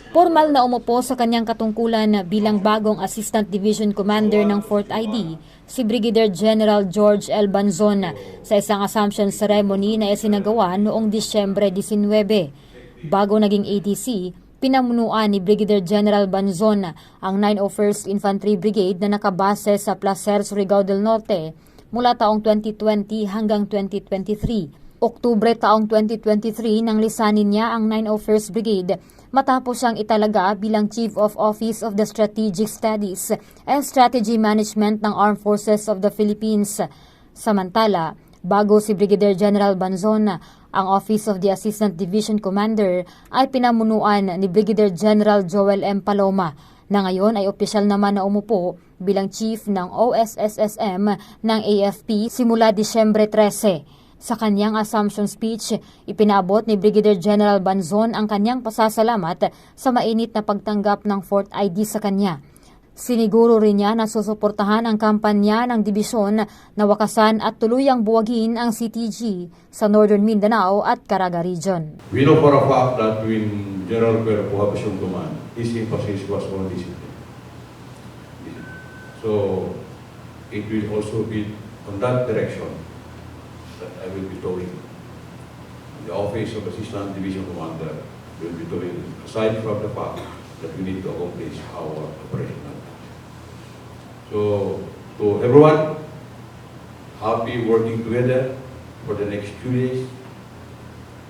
Formal na umupo sa kanyang katungkulan bilang bagong Assistant Division Commander ng 4th ID, si Brigadier General George L. Banzon sa isang assumption ceremony na isinagawa noong Disyembre 19. Bago naging ADC, pinamunuan ni Brigadier General Banzon ang 901st Infantry Brigade na nakabase sa Placer, Surigao del Norte mula taong 2020 hanggang 2023. Oktubre taong 2023 nang lisanin niya ang 901st Brigade matapos siyang italaga bilang Chief of Office of the Strategic Studies and Strategy Management ng Armed Forces of the Philippines. Samantala, bago si Brigadier General Banzon, ang Office of the Assistant Division Commander ay pinamunuan ni Brigadier General Joel M. Paloma na ngayon ay opisyal naman na umupo bilang Chief ng OSSSM ng AFP simula Disyembre 13. Sa kanyang assumption speech, ipinaabot ni Brigadier General Banzon ang kanyang pasasalamat sa mainit na pagtanggap ng 4th ID sa kanya. Siniguro rin niya na susuportahan ang kampanya ng dibisyon na wakasan at tuluyang buwagin ang CTG sa Northern Mindanao at Caraga Region. We know for a fact that when General Cuerpo assumed command, his emphasis was on discipline. So it will also be on that direction that I will be doing. The Office of Assistant Division Commander will be doing, aside from the fact that we need to accomplish our operational. So, to everyone, happy working together for the next 2 days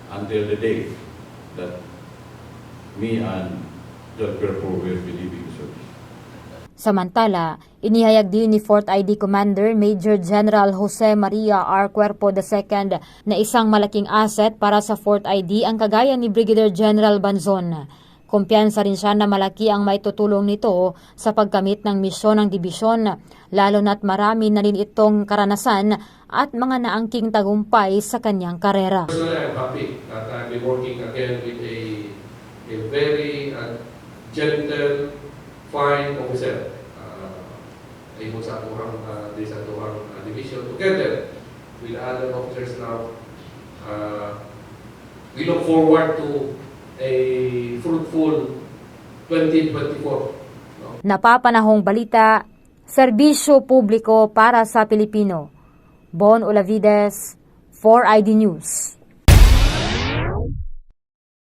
until the day that me and General Cuerpo will be leaving the service. Samantala, inihayag din ni 4th ID Commander Major General Jose Maria R. Cuerpo II na isang malaking asset para sa 4th ID ang kagaya ni Brigadier General Banzon. Kumpiyansa rin siya na malaki ang maitutulong nito sa pagkamit ng misyon ng dibisyon, lalo na't marami na rin itong karanasan at mga naangking tagumpay sa kanyang karera. Personally, I'm happy that I'll be working again with a very gentle, fine officer. Imo sa atuhang division together with other officers now. We look forward to a fruitful 2024. Napapanahong balita, serbisyo publiko para sa Pilipino. Bon Olavides, 4ID News.